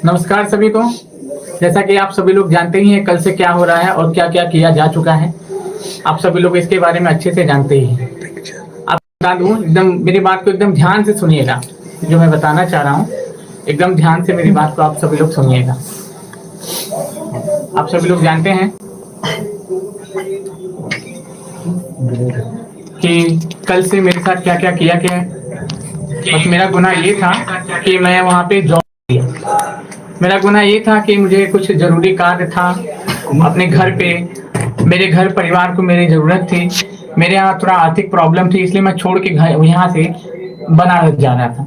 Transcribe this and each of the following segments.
नमस्कार सभी को। जैसा कि आप सभी लोग जानते ही हैं कल से क्या हो रहा है और क्या क्या किया जा चुका है, आप सभी लोग इसके बारे में अच्छे से जानते ही हैं। आप बता दूं, एकदम मेरी बात को एकदम ध्यान से सुनिएगा। जो मैं बताना चाह रहा हूं एकदम ध्यान से मेरी बात को आप सभी लोग सुनिएगा। आप सभी लोग जानते हैं कि कल से मेरे साथ क्या क्या किया गया है। बस मेरा गुनाह ये था कि मैं वहाँ पे जॉब किया। मेरा गुनाह ये था कि मुझे कुछ जरूरी कार्य था अपने घर पे, मेरे घर परिवार को मेरी जरूरत थी। मेरे यहाँ थोड़ा आर्थिक प्रॉब्लम थी, इसलिए मैं छोड़ के घर यहाँ से बनारस जा रहा था।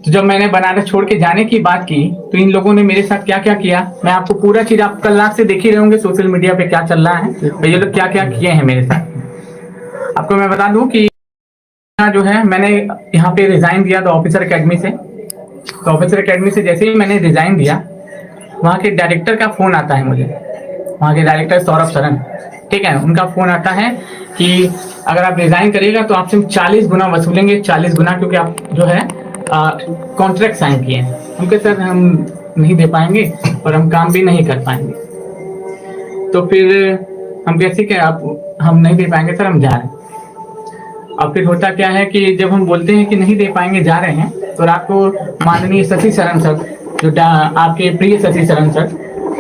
तो जब मैंने बनारस छोड़ के जाने की बात की तो इन लोगों ने मेरे साथ क्या क्या किया, मैं आपको पूरा चीज आप कल रात से देख ही रहे होंगे सोशल मीडिया पे क्या चल रहा है, तो ये लोग क्या क्या किए हैं मेरे साथ। आपको मैं बता दूं कि जो है मैंने यहाँ पे रिजाइन दिया था ऑफिसर एकेडमी से। तो ऑफिसर एकेडमी से जैसे ही मैंने रिजाइन दिया, वहाँ के डायरेक्टर का फोन आता है मुझे, वहाँ के डायरेक्टर सौरभ सरन, ठीक है, उनका फोन आता है कि अगर आप रिजाइन करिएगा तो आपसे 40 गुना वसूलेंगे, 40 गुना, क्योंकि आप जो है कॉन्ट्रैक्ट साइन किए हैं। उनके सर हम नहीं दे पाएंगे और हम काम भी नहीं कर पाएंगे। तो फिर हम कैसे क्या आप हम नहीं दे पाएंगे सर, हम जा रहे हैं। और फिर होता क्या है कि जब हम बोलते हैं कि नहीं दे पाएंगे, जा रहे हैं, तो रात को माननीय शशि शरण सर, जो आपके प्रिय शशि शरण सर,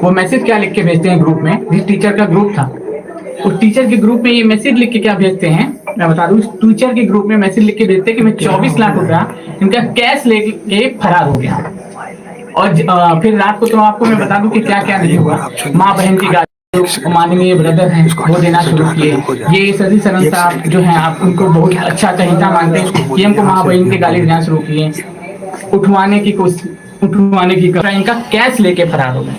वो मैसेज क्या लिख के भेजते हैं ग्रुप में, जिस टीचर का ग्रुप था उस टीचर के ग्रुप में ये मैसेज लिख के क्या भेजते हैं, मैं बता दूं, टीचर के ग्रुप में मैसेज लिख के भेजते हैं कि मैं 24 लाख रुपया इनका कैश लेके फरार हो गया। और फिर रात को तो आपको मैं बता दूं कि क्या क्या नहीं हुआ। माँ बहन की गाली माननीय ब्रदर हैं वो देना शुरू किए। ये शशि शरण साहब जो हैं, आप उनको बहुत अच्छा चहिता मानते हैं, ये हमको माँ बहन की गाली देना शुरू किए, उठवाने की इनका कैश लेके फरार हो गए।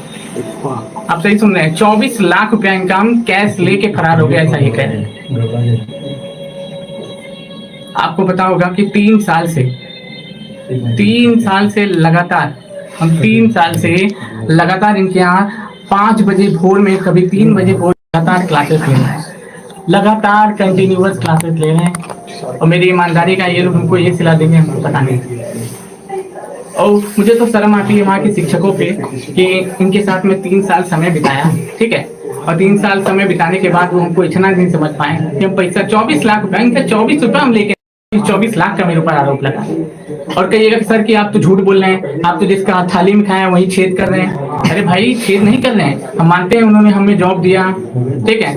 आप सही सुन रहे हैं, 24 लाख रुपया इनका हम कैश लेके फरार हो गया, ऐसा ही कह रहे हैं। आपको पता होगा कि 3 साल से लगातार हम 3 साल से लगातार इनके यहाँ 5 बजे भोर में, कभी 3 बजे भोर लगातार क्लासेस ले रहे हैं, लगातार कंटिन्यूअस क्लासेस ले रहे हैं। और मेरी ईमानदारी का ये लोग हमको ये सिला देंगे, हमको पता नहीं। और मुझे तो शर्म आती है वहाँ के शिक्षकों पे कि इनके साथ में 3 साल समय बिताया, ठीक है, और 3 साल समय बिताने के बाद वो हमको इतना नहीं समझ पाए कि हम पैसा 24 लाख रुपया, इनका 24 रुपया हम लेके 24 लाख का मेरे ऊपर आरोप लगा। और कहिएगा सर कि आप तो झूठ बोल रहे हैं, आप तो जिसका थाली में खाया वही छेद कर रहे हैं। अरे भाई, छेद नहीं कर रहे हैं, हम मानते हैं उन्होंने हमें जॉब दिया, ठीक है,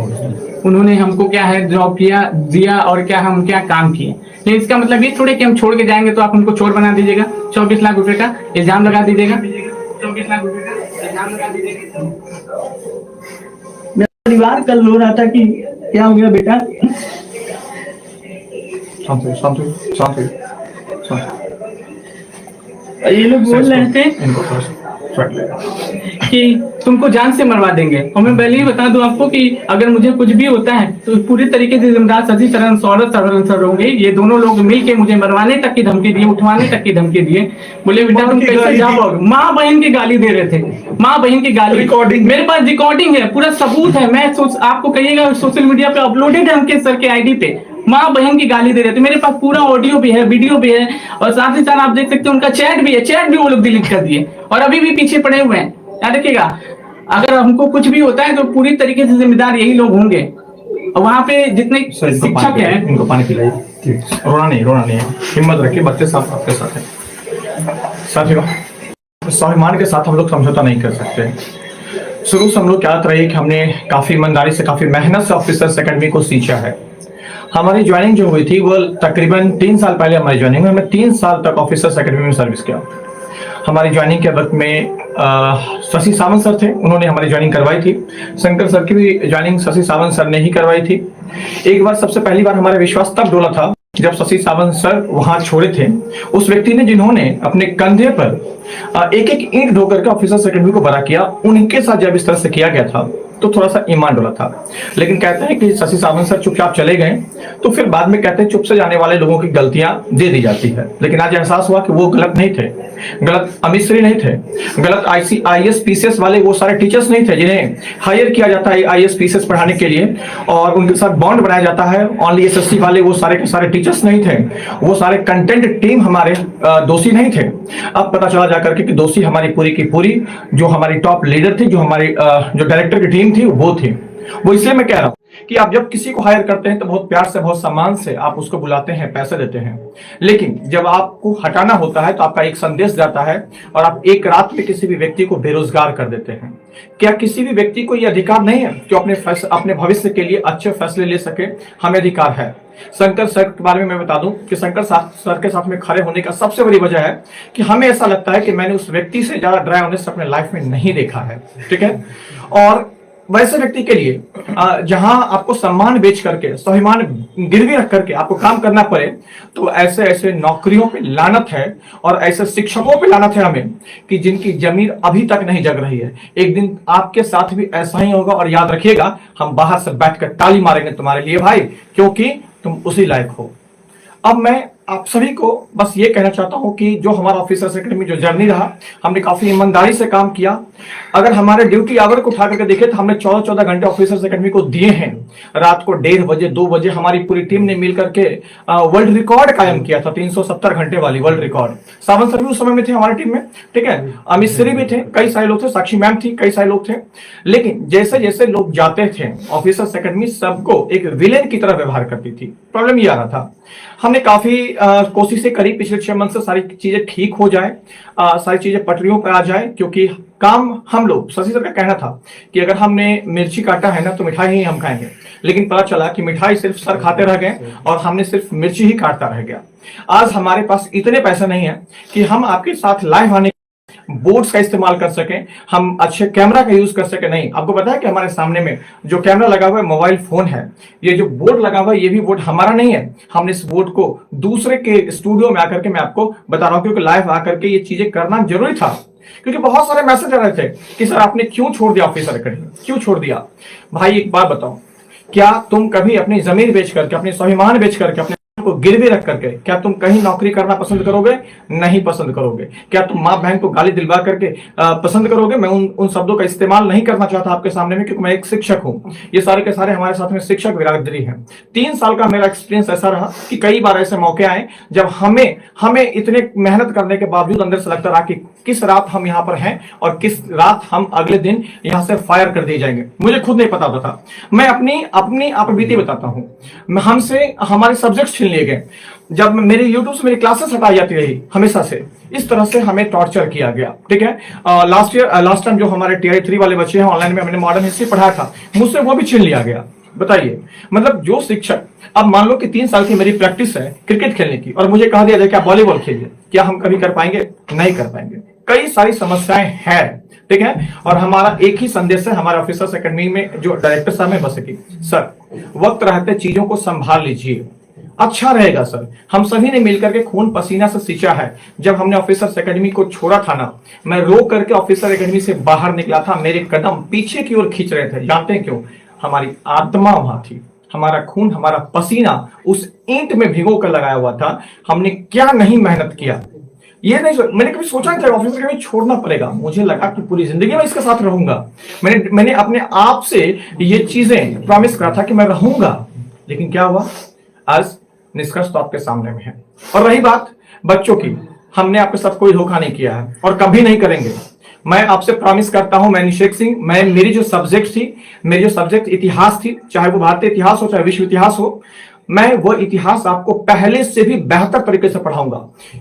उन्होंने हमको क्या है जॉब दिया और क्या हम क्या काम किए, लेकिन इसका मतलब ये थोड़े कि हम छोड़ के जाएंगे तो आप हमको चोर बना दीजिएगा, 24 लाख रुपए का इल्जाम लगा दीजिएगा, 24 लाख रुपए का इल्जाम लगा दीजिएगा। मेरा परिवार कल रो रहा था कि क्या हो गया बेटा। ये लोग बोल रहे थे कि तुमको जान से मरवा देंगे। और मैं पहले ही बता दूं आपको कि अगर मुझे कुछ भी होता है तो पूरी तरीके से जिम्मेदार शशि शरण सौरभ शरण सर होंगे। ये दोनों लोग मिलके मुझे मरवाने तक की धमकी दिए, उठवाने तक की धमकी दिए। बोले बेटा तुम कैसे जा पाओगे, माँ बहन की गाली दे रहे थे, माँ बहन की गाली, रिकॉर्डिंग मेरे पास रिकॉर्डिंग है, पूरा सबूत है। मैं आपको कहिएगा सोशल मीडिया पे अपलोडेड है उनके सर के आईडी पे, माँ बहन की गाली दे रहे थे। मेरे पास पूरा ऑडियो भी है, वीडियो भी है, और साथ ही साथ आप देख सकते हैं उनका चैट भी है, चैट भी वो लोग डिलीट कर दिए और अभी भी पीछे पड़े हुए हैं। याद रखिएगा, अगर हमको कुछ भी होता है तो पूरी तरीके से जिम्मेदार यही लोग होंगे। और वहाँ पे जितने शिक्षक हैं, इनको पानी पिलाइए, रोना नहीं है, हिम्मत रखिए, बच्चे साथ आपके साथ है। साथियों, स्वाभिमान के साथ हम लोग समझौता नहीं कर सकते। शुरू से हम लोग क्या रही कि हमने काफी ईमानदारी से, काफी मेहनत से ऑफिसर्स एकेडमी को सींचा है। हमारी ज्वाइनिंग जो हुई थी वो तकरीबन 3 साल पहले हमारी ज्वाइनिंग, हमने 3 साल तक ऑफिसर्स एकेडमी में सर्विस किया। हमारी ज्वाइनिंग के वक्त में शशि सावंत सर थे, उन्होंने हमारी ज्वाइनिंग करवाई थी। शंकर सर की भी ज्वाइनिंग शशि सावंत सर ने ही करवाई थी। एक बार सबसे पहली बार हमारा विश्वास तब डोला था जब शशि सावंत सर वहां छोड़े थे। उस व्यक्ति ने जिन्होंने अपने कंधे पर एक एक ईंट ढोकर के ऑफिसर्स एकेडमी को बड़ा किया, उनके साथ जब इस तरह से किया गया था तो थोड़ा सा ईमान डोला था। लेकिन कहते हैं कि शशि सावंत सर चुपचाप चले गए, तो फिर बाद में कहते हैं चुप से जाने वाले लोगों की गलतियां दे दी जाती है। लेकिन आज एहसास हुआ कि वो गलत नहीं थे, गलत अमित श्री नहीं थे, गलत IAS PCS वाले वो सारे टीचर्स नहीं थे जिन्हें हायर किया जाता है IAS PCS पढ़ाने के लिए और उनके साथ बॉन्ड बनाया जाता है। ओनली SSC वाले वो सारे के सारे टीचर्स नहीं थे, वो सारे कंटेंट टीम हमारे दोषी नहीं थे। अब पता चला जाकर के कि दोषी हमारी पूरी की पूरी जो हमारी टॉप लीडर थी, जो हमारी जो डायरेक्टर की टीम थी वो थी। वो इसलिए मैं कह रहा हूं कि आप जब किसी को हायर करते हैं तो बहुत प्यार से, बहुत सम्मान से आप उसको बुलाते हैं, पैसे देते हैं। लेकिन जब आपको हटाना होता है तो आपका एक संदेश जाता है और आप एक रात में किसी भी व्यक्ति को बेरोजगार कर देते हैं। क्या किसी भी व्यक्ति को यह अधिकार नहीं है कि अपने भविष्य के लिए अच्छे फैसले ले सके? हमें अधिकार है। शंकर सर के बारे में मैं बता दूं कि शंकर सर के साथ में खड़े होने का सबसे बड़ी वजह है कि हमें ऐसा लगता है कि मैंने उस व्यक्ति से ज्यादा ड्राई ऑनेस्ट अपने लाइफ में नहीं देखा है। ठीक है, और वैसे व्यक्ति के लिए जहां आपको सम्मान बेच करके, स्वाभिमान गिरवी रख करके आपको काम करना पड़े, तो ऐसे ऐसे नौकरियों पे लानत है और ऐसे शिक्षकों पे लानत है हमें कि जिनकी जमीन अभी तक नहीं जग रही है। एक दिन आपके साथ भी ऐसा ही होगा और याद रखिएगा, हम बाहर से बैठकर ताली मारेंगे तुम्हारे लिए भाई, क्योंकि तुम उसी लायक हो। अब मैं आप सभी को बस ये कहना चाहता हूं कि जो हमारा ऑफिसर्स एकेडमी जो जर्नी रहा, हमने काफी ईमानदारी से काम किया। अगर हमारे ड्यूटी आवर को उठा करके देखे तो हमने 14-14 घंटे ऑफिसर्स एकेडमी को दिए हैं। रात को 1:30 बजे 2 बजे हमारी पूरी टीम ने मिलकर के वर्ल्ड रिकॉर्ड कायम किया था, 370 घंटे वाली वर्ल्ड रिकॉर्ड। सावंत सर भी उस समय में थे हमारी टीम में, ठीक है, अमित श्री भी थे, कई सारे लोग थे, साक्षी मैम थी, कई सारे लोग थे। लेकिन जैसे जैसे लोग जाते थे ऑफिसर्स एकेडमी सबको एक विलेन की तरह व्यवहार करती थी। प्रॉब्लम ये आ रहा था, हमने काफी कोशिशें करी पिछले 6 मंथ से सारी चीजें ठीक हो जाए, सारी चीजें पटरियों पर आ जाए, क्योंकि काम हम लोग, शशि सर का कहना था कि अगर हमने मिर्ची काटा है ना तो मिठाई ही हम खाएंगे। लेकिन पता चला कि मिठाई सिर्फ सर खाते रह गए और हमने सिर्फ मिर्ची ही काटता रह गया। आज हमारे पास इतने पैसे नहीं है कि हम आपके साथ लाइव आने बोर्ड्स का इस्तेमाल कर सकें, हम अच्छे कैमरा का यूज कर सके। नहीं, आपको पता है कि हमारे सामने में जो कैमरा लगा हुआ है मोबाइल फोन है। ये जो बोर्ड लगा हुआ है ये भी बोर्ड हमारा नहीं है, हमने इस बोर्ड को दूसरे के स्टूडियो में आकर के, मैं आपको बता रहा हूं क्योंकि लाइव आकर के ये चीजें करना जरूरी था। क्योंकि बहुत सारे मैसेज आ रहे थे कि सर आपने क्यों छोड़ दिया ऑफिसर एकेडमी, क्यों छोड़ दिया? भाई एक बात बताओ, क्या तुम कभी अपनी जमीन बेच करके, अपने स्वाभिमान बेच करके, अपने को गिरवी रख करके क्या तुम कहीं नौकरी करना पसंद करोगे? नहीं पसंद करोगे। क्या तुम माँ बहन को गाली दिलवा करके पसंद करोगे? मैं उन शब्दों का इस्तेमाल नहीं करना चाहता आपके सामने में, क्योंकि मैं एक शिक्षक हूँ। ये सारे के सारे हमारे साथ में शिक्षक बिरादरी हैं। 3 साल का मेरा एक्सपीरियंस ऐसा रहा कि कई बार ऐसे मौके आए जब हमें इतने मेहनत करने के बावजूद अंदर से लगता रहा कि किस रात हम यहाँ पर हैं और किस रात हम अगले दिन यहाँ से फायर कर दिए जाएंगे। मुझे खुद नहीं पता था। मैं अपनी आप बीती बताता हूँ। हमसे हमारे सब्जेक्ट छीन लिए गए, जब मेरे यूट्यूब से मेरी क्लासेस हटाई जाती रही हमेशा से, इस तरह से हमें टॉर्चर किया गया। ठीक है, लास्ट टाइम जो हमारे TI 3 वाले बच्चे हैं ऑनलाइन में, मैंने मॉडर्न हिस्ट्री पढ़ाया था, मुझसे वो भी छीन लिया गया। बताइए, मतलब जो शिक्षक, अब मान लो कि 3 साल की मेरी प्रैक्टिस है क्रिकेट खेलने की और मुझे कहा दिया जाए कि आप वॉलीबॉल खेलिए, क्या हम कभी कर पाएंगे? नहीं कर पाएंगे। कई सारी समस्याएं हैं, ठीक है। और हमारा एक ही संदेश है हमारे ऑफिसर्स एकेडमी में जो डायरेक्टर साहब हैं, बस की सर वक्त रहते चीजों को संभाल लीजिए, अच्छा रहेगा सर। हम सभी ने मिलकर के खून पसीना से सींचा है। जब हमने ऑफिसर्स एकेडमी को छोड़ा था ना, मैं रो करके ऑफिसर एकेडमी से बाहर निकला था, मेरे कदम पीछे की ओर खींच रहे थे। जानते हैं क्यों? हमारी आत्मा वहां थी, हमारा खून, हमारा पसीना उस ईंट में भिगो कर लगाया हुआ था। हमने क्या नहीं मेहनत किया, ये नहीं मैंने कभी सोचा नहीं था ऑफिसर एकेडमी छोड़ना पड़ेगा। मुझे लगा कि पूरी जिंदगी में इसके साथ रहूंगा। मैंने अपने आप से ये चीजें प्रॉमिस करा था कि मैं रहूंगा, लेकिन क्या हुआ? आज निष्कर्ष तो आपके सामने में है। और रही बात बच्चों की, हमने आपके साथ कोई धोखा नहीं किया है और कभी नहीं करेंगे। मैं आपसे प्रॉमिस करता हूं, मैं निषेक सिंह, मेरी जो सब्जेक्ट इतिहास थी, चाहे वो भारतीय इतिहास हो चाहे विश्व इतिहास हो, मैं वो इतिहास आपको पहले से भी बेहतर तरीके से पढ़ाऊंगा,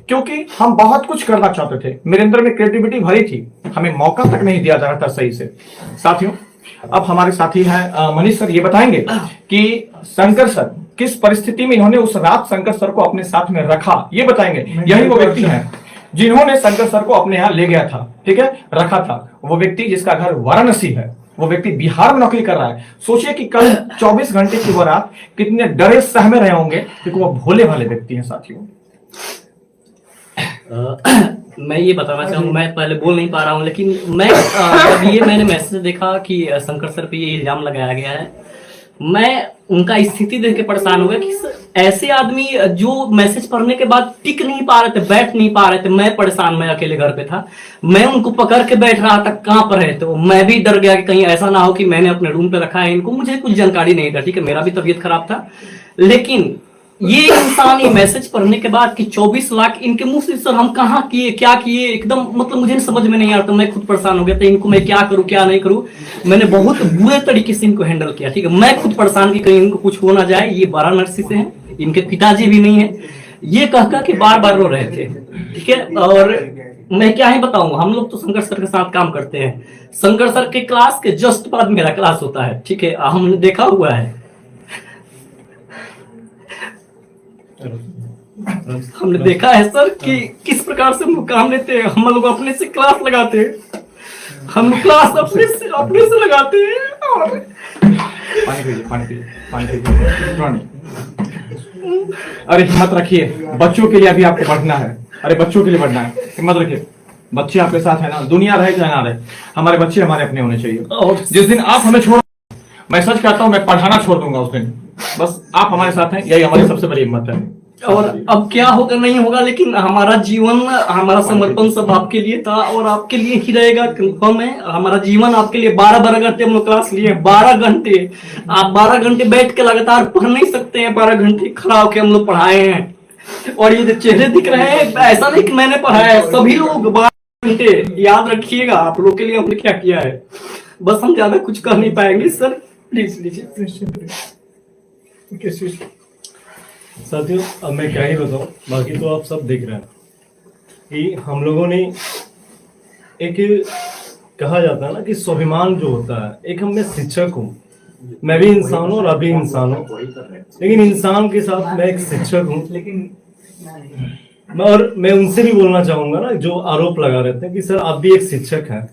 क्योंकि हम बहुत कुछ करना चाहते थे। मेरे अंदर में क्रिएटिविटी भरी थी, हमें मौका तक नहीं दिया जा रहा था सही से। साथियों, अब हमारे साथी हैं मनीष सर, ये बताएंगे कि शंकर सर किस परिस्थिति में इन्होंने उस रात शंकर सर को अपने साथ में रखा, ये बताएंगे। यही वो व्यक्ति हैं जिन्होंने शंकर सर को अपने यहाँ ले गया था, ठीक है, रखा था। वो व्यक्ति जिसका घर वाराणसी है, वो व्यक्ति बिहार में नौकरी कर रहा है। सोचिए कि कल 24 घंटे की वो रात कितने डरे सहमे रहे होंगे, क्योंकि वो भोले भाले व्यक्ति हैं। साथियों, मैं ये बताना चाहूँगा, मैं पहले बोल नहीं पा रहा हूँ, लेकिन मैं जब ये मैंने मैसेज देखा कि शंकर सर पे ये इल्जाम लगाया गया है, मैं उनका स्थिति देख के परेशान हो गया कि ऐसे आदमी जो मैसेज पढ़ने के बाद टिक नहीं पा रहे थे, बैठ नहीं पा रहे थे। मैं परेशान, मैं अकेले घर पे था, मैं उनको पकड़ के बैठ रहा था, कहाँ पर है। तो मैं भी डर गया कि कहीं ऐसा ना हो कि मैंने अपने रूम पे रखा है इनको, मुझे कुछ जानकारी नहीं था, ठीक है, मेरा भी तबीयत खराब था। लेकिन ये इंसान ये मैसेज पढ़ने के बाद कि 24 लाख इनके मुंह से, सर हम कहाँ किए, क्या किए, एकदम मतलब मुझे समझ में नहीं आता। मैं खुद परेशान हो गया था, इनको मैं क्या करूं क्या नहीं करूं। मैंने बहुत बुरे तरीके से इनको हैंडल किया, ठीक है। मैं खुद परेशान कि कहीं इनको कुछ हो ना जाए। ये वाराणसी से हैं, इनके पिताजी भी नहीं है। ये कह के बार बार रो रहे थे, ठीक है। और मैं क्या ही बताऊं, हम लोग तो शंकर सर के साथ काम करते हैं। शंकर सर के क्लास के जस्ट बाद मेरा क्लास होता है, ठीक है, हमने देखा हुआ है। हमने देखा है सर कि किस प्रकार से हम लोग काम लेते हैं। हम लोग अपने से क्लास लगाते हैं, हम क्लास अपने से लगाते हैं। और पानी पीजिए, पानी पीजिए, पानी पीजिए। रोना नहीं। अरे हिम्मत रखिए, बच्चों के लिए अभी आपको बढ़ना है। अरे बच्चों के लिए बढ़ना है, हिम्मत रखिए। बच्चे आपके साथ है ना, दुनिया रहे चाहे ना रहे, हमारे बच्चे हमारे अपने होने चाहिए। और जिस दिन आप हमें छोड़, मैं सच कहता हूं, मैं पढ़ाना छोड़ दूंगा उस दिन। बस आप हमारे साथ हैं, यही हमारी सबसे बड़ी हिम्मत है। और अब क्या होगा नहीं होगा, लेकिन हमारा जीवन, हमारा समर्पण सब आपके लिए था और आपके लिए ही रहेगा, कंफर्म है। हमारा जीवन आपके लिए 12 घंटे हम लोग क्लास लिए, 12 घंटे। आप 12 घंटे बैठ के लगातार पढ़ नहीं सकते हैं, 12 घंटे खड़ा होकर हम लोग पढ़ाए हैं। और ये जो चेहरे दिख रहे हैं, ऐसा नहीं कि मैंने पढ़ाया है, सभी लोग 12 घंटे। याद रखिएगा, आप लोग के लिए हमने क्या किया है। बस हम ज्यादा कुछ कर नहीं पाएंगे सर, प्लीज लीजिए। साथियों, अब मैं क्या ही बताऊं, बाकी तो आप सब देख रहे हैं कि हम लोगों ने एक, कहा जाता है ना कि स्वाभिमान जो होता है, एक हम, मैं शिक्षक हूँ, मैं भी इंसान हूँ और आप भी इंसान हूँ, लेकिन इंसान के साथ मैं एक शिक्षक हूँ। और मैं उनसे भी बोलना चाहूंगा ना, जो आरोप लगा रहते हैं कि सर आप भी एक शिक्षक हैं,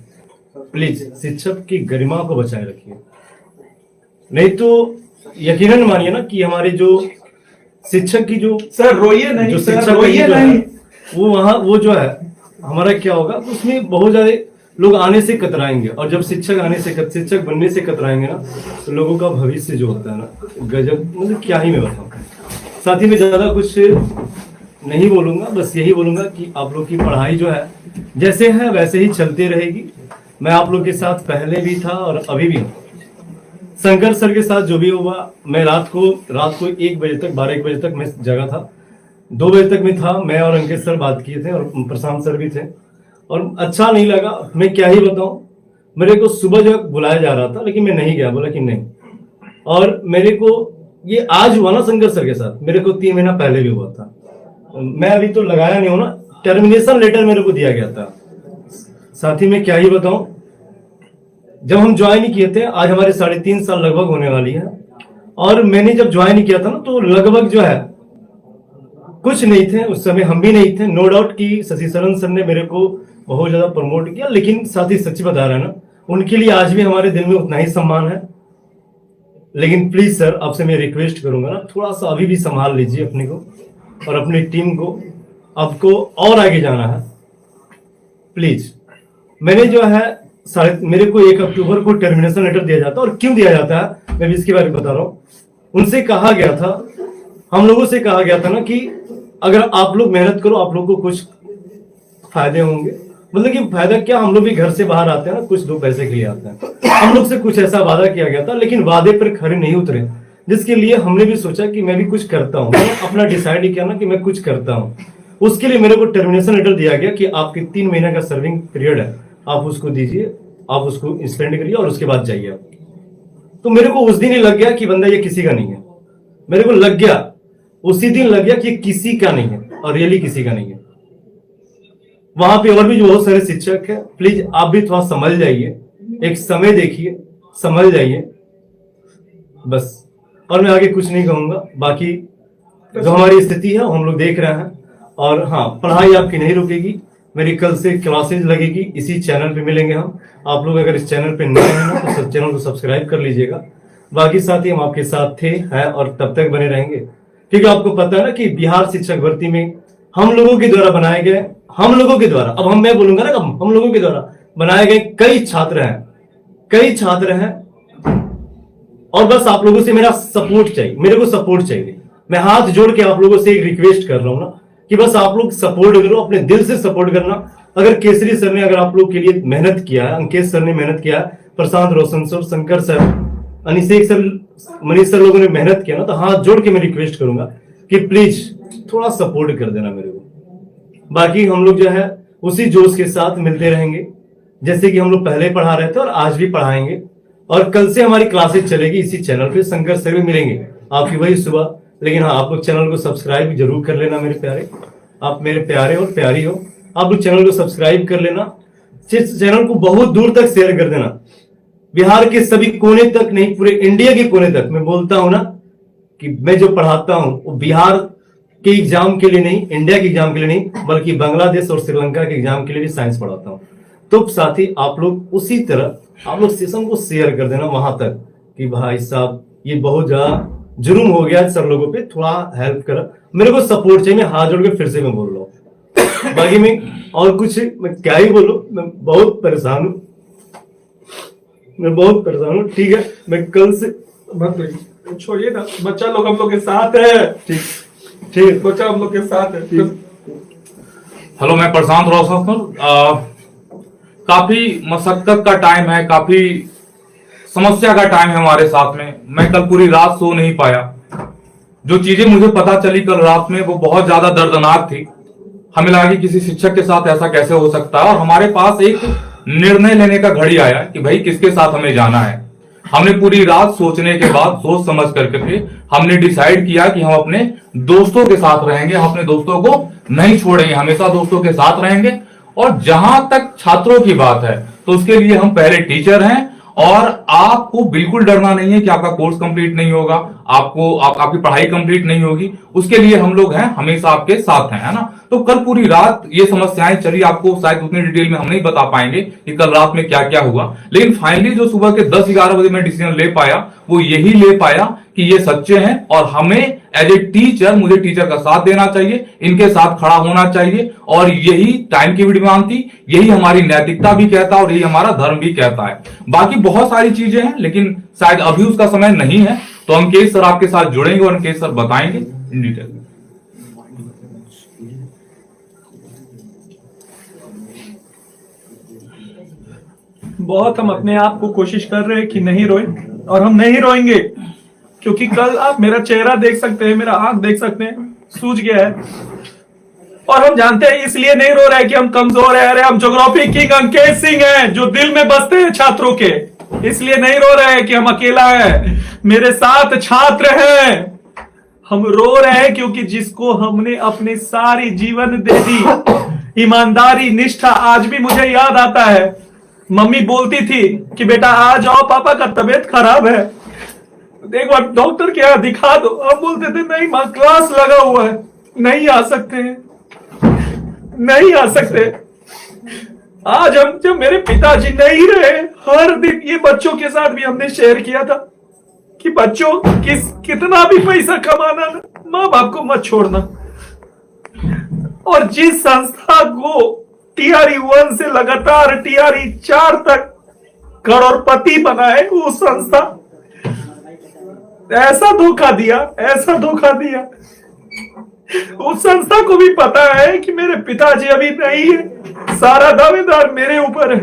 प्लीज शिक्षक की गरिमा को बचाए रखिए। नहीं तो यकीनन मानिए ना कि हमारे जो शिक्षक की जो, सर रोइए नहीं, जो सर शिक्षक रोइए जो है, नहीं। वो वहाँ, वो जो है हमारा क्या होगा, उसमें बहुत ज्यादा लोग आने से कतराएंगे। और जब शिक्षक आने से, शिक्षक बनने से कतराएंगे ना, तो लोगों का भविष्य जो होता है ना, गजब, मतलब क्या ही मैं बताऊं। साथ ही में ज्यादा कुछ नहीं बोलूंगा, बस यही बोलूंगा कि आप लोग की पढ़ाई जो है जैसे है वैसे ही चलती रहेगी। मैं आप लोग के साथ पहले भी था और अभी भी हूँ। शंकर सर के साथ जो भी हुआ, मैं रात को 1 बजे तक, 12-1 बजे तक मैं जगा था। 2 बजे तक मैं था, मैं और अंकित सर बात किए थे और प्रशांत सर भी थे, और अच्छा नहीं लगा। मैं क्या ही बताऊं, मेरे को सुबह जो बुलाया जा रहा था, लेकिन मैं नहीं गया, बोला कि नहीं। और मेरे को ये आज हुआ ना शंकर सर के साथ, मेरे को 3 महीना पहले भी हुआ था। मैं अभी तो लगाया नहीं हूं ना, टर्मिनेशन लेटर मेरे को दिया गया था। साथ ही में क्या ही बताऊं, जब हम ज्वाइन किए थे, आज हमारे 3.5 साल लगभग होने वाली है। और मैंने जब ज्वाइन किया था ना, तो लगभग जो है कुछ नहीं थे उस समय, हम भी नहीं थे। नो डाउट कि शशि शरण सर ने मेरे को बहुत ज्यादा प्रमोट किया, लेकिन साथ ही सच्ची बता रहे हैं ना, उनके लिए आज भी हमारे दिल में उतना ही सम्मान है। लेकिन प्लीज सर, आपसे मैं रिक्वेस्ट करूंगा ना, थोड़ा सा अभी भी संभाल लीजिए अपने को और अपनी टीम को। आपको और आगे जाना है, प्लीज। मैंने जो है मेरे को 1 अक्टूबर को टर्मिनेशन लेटर दिया जाता है, और क्यों दिया जाता है मैं भी इसके बारे में बता रहा हूँ। उनसे कहा गया था, हम लोगों से कहा गया था ना कि अगर आप लोग मेहनत करो, आप लोग को कुछ फायदे होंगे। मतलब कि फायदा क्या, हम लोग भी घर से बाहर आते हैं ना, कुछ 2 पैसे के लिए आते हैं। हम लोग से कुछ ऐसा वादा किया गया था, लेकिन वादे पर खरे नहीं उतरे, जिसके लिए हमने भी सोचा कि मैं भी कुछ करता हूँ। अपना डिसाइड किया ना कि मैं कुछ करता हूँ। उसके लिए मेरे को टर्मिनेशन लेटर दिया गया कि आपके 3 महीने का सर्विंग पीरियड है, आप उसको दीजिए, आप उसको स्पेंड करिए और उसके बाद जाइए आप। तो मेरे को उस दिन ही लग गया कि बंदा ये किसी का नहीं है। मेरे को लग गया, उसी दिन लग गया कि किसी का नहीं है, और रियली किसी का नहीं है। वहां पे और भी जो बहुत सारे शिक्षक है, प्लीज आप भी थोड़ा समझ जाइए, एक समय देखिए, समझ जाइए बस। और मैं आगे कुछ नहीं कहूंगा, बाकी जो हमारी स्थिति है वो हम लोग देख रहे हैं। और हाँ, पढ़ाई आपकी नहीं रुकेगी, मेरी कल से क्लासेज लगेगी, इसी चैनल पे मिलेंगे हम। आप लोग अगर इस चैनल पे नए हैं ना, तो चैनल को सब्सक्राइब कर लीजिएगा। बाकी साथी हम आपके साथ थे, हैं और तब तक बने रहेंगे, क्योंकि आपको पता है ना कि बिहार शिक्षक भर्ती में हम लोगों के द्वारा बनाए गए हम लोगों के द्वारा, अब मैं बोलूंगा ना, हम लोगों के द्वारा बनाए गए कई छात्र हैं और बस आप लोगों से मेरा सपोर्ट चाहिए, मेरे को सपोर्ट चाहिए। मैं हाथ जोड़ के आप लोगों से एक रिक्वेस्ट कर रहा हूं ना कि बस आप लोग सपोर्ट करो, अपने दिल से सपोर्ट करना। अगर केसरी सर ने अगर आप लोग के लिए मेहनत किया है, अंकेश सर ने मेहनत किया है, Prashant Roshan sir, Shankar sir, Anishek sir, Manish sir लोगों ने मेहनत किया ना, तो हाथ जोड़ के मैं रिक्वेस्ट करूंगा कि प्लीज थोड़ा सपोर्ट कर देना मेरे को। बाकी हम लोग जो है उसी जोश के साथ मिलते रहेंगे जैसे कि हम लोग पहले पढ़ा रहे थे और आज भी पढ़ाएंगे। और कल से हमारी क्लासेस चलेगी इसी चैनल पे, शंकर सर भी मिलेंगे आपकी वही सुबह। लेकिन हाँ, आप लोग चैनल को सब्सक्राइब जरूर कर लेना मेरे प्यारे, आप मेरे प्यारे और प्यारी हो, आप लोग चैनल को सब्सक्राइब कर लेना, चैनल को बहुत दूर तक शेयर कर देना, बिहार के सभी कोने तक नहीं, पूरे इंडिया के कोने तक। मैं बोलता हूं ना कि मैं जो पढ़ाता हूं वो बिहार के एग्जाम के लिए नहीं, इंडिया के एग्जाम के लिए नहीं, बल्कि बांग्लादेश और श्रीलंका के एग्जाम के लिए भी साइंस पढ़ाता हूं। तो साथी आप लोग उसी तरह आप लोग सेशन को शेयर कर देना वहां तक कि भाई साहब ये बहुत ज्यादा जुर्म हो गया सर लोगों पे, थोड़ा हेल्प करा, मेरे को सपोर्ट चाहिए। मैं हाथ जोड़ के फिर से मैं बोल रहा हूँ, बाकी मैं और कुछ मैं क्या ही बोलूं, मैं बहुत परेशान हूं, मैं बहुत परेशान हूं। ठीक है, मैं कल से मत छोड़िए ना, बच्चा लोग हम लोग के साथ है। ठीक, बच्चा हम लोग के साथ है। हेलो, मैं प्रशांत रोशन। काफी मशक्कत का टाइम है, काफी समस्या का टाइम है हमारे साथ में। मैं कल पूरी रात सो नहीं पाया। जो चीजें मुझे पता चली कल रात में वो बहुत ज्यादा दर्दनाक थी। हमें लगा कि किसी शिक्षक के साथ ऐसा कैसे हो सकता है, और हमारे पास एक निर्णय लेने का घड़ी आया कि भाई किसके साथ हमें जाना है। हमने पूरी रात सोचने के बाद, सोच समझ करके हमने डिसाइड किया कि हम अपने दोस्तों के साथ रहेंगे, हम अपने दोस्तों को नहीं छोड़ेंगे, हमेशा दोस्तों के साथ रहेंगे। और जहां तक छात्रों की बात है तो उसके लिए हम पहले टीचर हैं, और आपको बिल्कुल डरना नहीं है कि आपका कोर्स कंप्लीट नहीं होगा, आपकी पढ़ाई कंप्लीट नहीं होगी। उसके लिए हम लोग हैं, हमेशा आपके साथ हैं, है ना। तो कल पूरी रात ये समस्याएं चली, आपको शायद उतनी डिटेल में हम नहीं बता पाएंगे कि कल रात में क्या क्या हुआ। लेकिन फाइनली जो सुबह के 10-11 बजे मैं डिसीजन ले पाया वो यही ले पाया कि ये सच्चे हैं और हमें एज ए टीचर, मुझे टीचर का साथ देना चाहिए, इनके साथ खड़ा होना चाहिए। और यही टाइम की भी डिमांड थी, यही हमारी नैतिकता भी कहता है और यही हमारा धर्म भी कहता है। बाकी बहुत सारी चीजें हैं लेकिन शायद अभी उसका समय नहीं है, तो अंकेश सर आपके साथ जुड़ेंगे और अंकेश सर बताएंगे इन डिटेल। बहुत हम अपने आप को कोशिश कर रहे हैं कि नहीं रोए, और हम नहीं रोएंगे क्योंकि कल आप मेरा चेहरा देख सकते हैं, मेरा आंख देख सकते हैं, सूज गया है। और हम जानते हैं इसलिए नहीं रो रहे हैं कि हम कमजोर है। अरे हम ज्योग्राफी किंग अंकेश सिंह हैं जो दिल में बसते हैं छात्रों के, इसलिए नहीं रो रहे हैं कि हम अकेला है, मेरे साथ छात्र हैं। हम रो रहे हैं क्योंकि जिसको हमने अपने सारी जीवन दे दी, ईमानदारी, निष्ठा, आज भी मुझे याद आता है मम्मी बोलती थी कि बेटा आ जाओ, पापा का तबीयत खराब है, एक बार डॉक्टर के यहाँ दिखा दो। हम बोलते थे नहीं मां, क्लास लगा हुआ है, नहीं आ सकते, नहीं आ सकते। आज हम, जब मेरे पिताजी नहीं रहे, हर दिन ये बच्चों के साथ भी हमने शेयर किया था कि बच्चों कितना भी पैसा कमाना ना, माँ बाप को मत छोड़ना। और जिस संस्था को टीआरई 1 से लगातार टीआरई 4 तक करोड़पति बनाए, वो संस्था ऐसा धोखा दिया, ऐसा धोखा दिया। उस संस्था को भी पता है कि मेरे पिताजी अभी नहीं है, सारा दावेदार मेरे ऊपर है,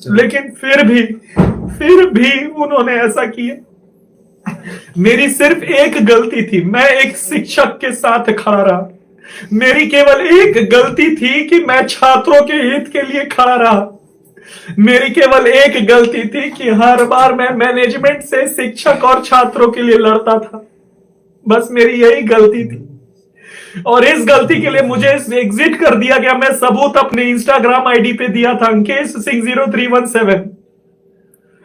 लेकिन फिर भी उन्होंने ऐसा किया। मेरी सिर्फ एक गलती थी, मैं एक शिक्षक के साथ खड़ा रहा। मेरी केवल एक गलती थी कि मैं छात्रों के हित के लिए खड़ा रहा। मेरी केवल एक गलती थी कि हर बार मैं मैनेजमेंट से शिक्षक और छात्रों के लिए लड़ता था। बस मेरी यही गलती थी, और इस गलती के लिए मुझे एग्जिट कर दिया गया। मैं सबूत अपने इंस्टाग्राम आईडी पे दिया था, अंकेश सिंह 0317।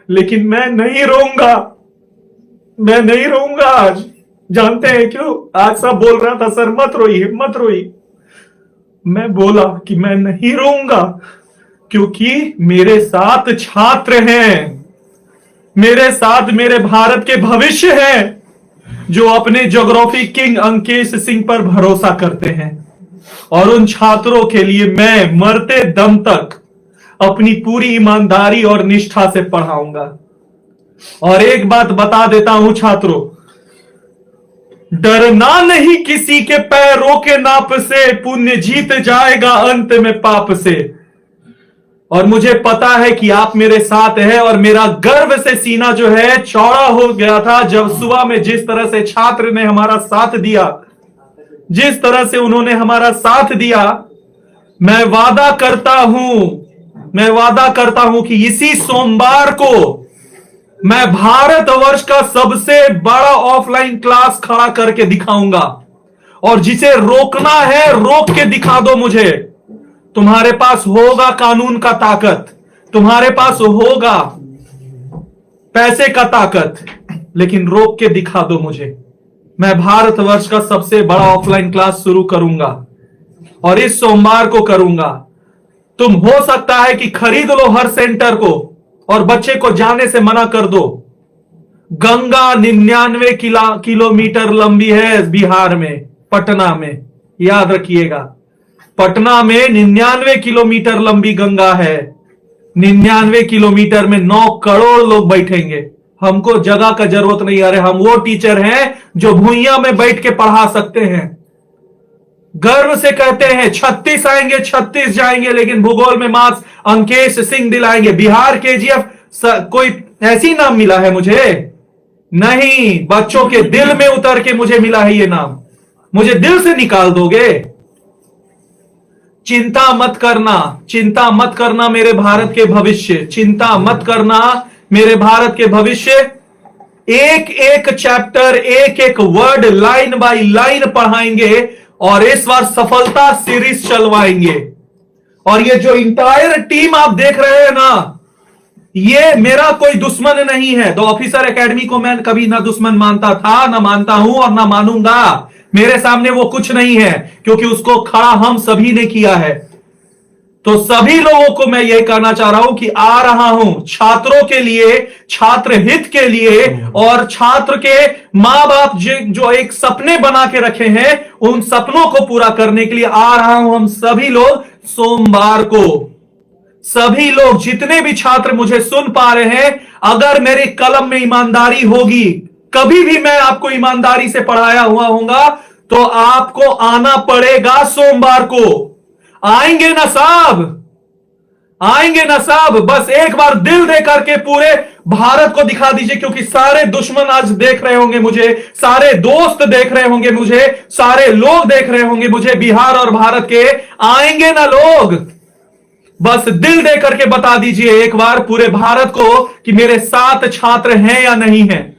लेकिन मैं नहीं रोऊंगा, मैं नहीं रोऊंगा आज। जानते हैं क्यों? आज सब बोल रहा था सर मत रोइए, मत रोइए। मैं बोला कि मैं नहीं रोऊंगा क्योंकि मेरे साथ छात्र हैं, मेरे साथ मेरे भारत के भविष्य हैं जो अपने ज्योग्राफी किंग अंकेश सिंह पर भरोसा करते हैं। और उन छात्रों के लिए मैं मरते दम तक अपनी पूरी ईमानदारी और निष्ठा से पढ़ाऊंगा। और एक बात बता देता हूं छात्रों, डरना नहीं किसी के पैरों के नाप से, पुण्य जीत जाएगा अंत में पाप से। और मुझे पता है कि आप मेरे साथ हैं, और मेरा गर्व से सीना जो है चौड़ा हो गया था जब सुबह में जिस तरह से छात्र ने हमारा साथ दिया, जिस तरह से उन्होंने हमारा साथ दिया। मैं वादा करता हूं कि इसी सोमवार को मैं भारतवर्ष का सबसे बड़ा ऑफलाइन क्लास खड़ा करके दिखाऊंगा, और जिसे रोकना है रोक के दिखा दो मुझे। तुम्हारे पास होगा कानून का ताकत, तुम्हारे पास होगा पैसे का ताकत, लेकिन रोक के दिखा दो मुझे। मैं भारतवर्ष का सबसे बड़ा ऑफलाइन क्लास शुरू करूंगा, और इस सोमवार को करूंगा। तुम हो सकता है कि खरीद लो हर सेंटर को और बच्चे को जाने से मना कर दो। गंगा 99 किलोमीटर लंबी है बिहार में, पटना में, याद रखिएगा। पटना में 99 किलोमीटर लंबी गंगा है। 99 किलोमीटर में 9 करोड़ लोग बैठेंगे। हमको जगह का जरूरत नहीं। अरे हम वो टीचर हैं जो भुइयां में बैठ के पढ़ा सकते हैं। गर्व से कहते हैं 36 आएंगे, 36 जाएंगे, लेकिन भूगोल में मार्क्स अंकेश सिंह दिलाएंगे। बिहार केजीएफ कोई ऐसी नाम मिला है मुझे? नहीं, बच्चों के दिल में उतर के मुझे मिला है ये नाम। मुझे दिल से निकाल दोगे? चिंता मत करना मेरे भारत के भविष्य, चिंता मत करना मेरे भारत के भविष्य। एक एक चैप्टर, एक एक वर्ड लाइन बाय लाइन पढ़ाएंगे, और इस बार सफलता सीरीज चलवाएंगे। और ये जो इंटायर टीम आप देख रहे हैं ना, ये मेरा कोई दुश्मन नहीं है। द ऑफिसर एकेडमी को मैं कभी ना दुश्मन मानता था, ना मानता हूं और ना मानूंगा। मेरे सामने वो कुछ नहीं है, क्योंकि उसको खड़ा हम सभी ने किया है। तो सभी लोगों को मैं यही कहना चाह रहा हूं कि आ रहा हूं छात्रों के लिए, छात्र हित के लिए, और छात्र के मां बाप जो एक सपने बना के रखे हैं, उन सपनों को पूरा करने के लिए आ रहा हूं। हम सभी लोग सोमवार को, सभी लोग जितने भी छात्र मुझे सुन पा रहे हैं, अगर मेरे कलम में ईमानदारी होगी, कभी भी मैं आपको ईमानदारी से पढ़ाया हुआ होऊंगा, तो आपको आना पड़ेगा सोमवार को। आएंगे ना साहब, आएंगे ना साहब? बस एक बार दिल दे करके पूरे भारत को दिखा दीजिए, क्योंकि सारे दुश्मन आज देख रहे होंगे मुझे, सारे दोस्त देख रहे होंगे मुझे, सारे लोग देख रहे होंगे मुझे बिहार और भारत के। आएंगे ना लोग? बस दिल दे करके बता दीजिए एक बार पूरे भारत को कि मेरे साथ छात्र हैं या नहीं है,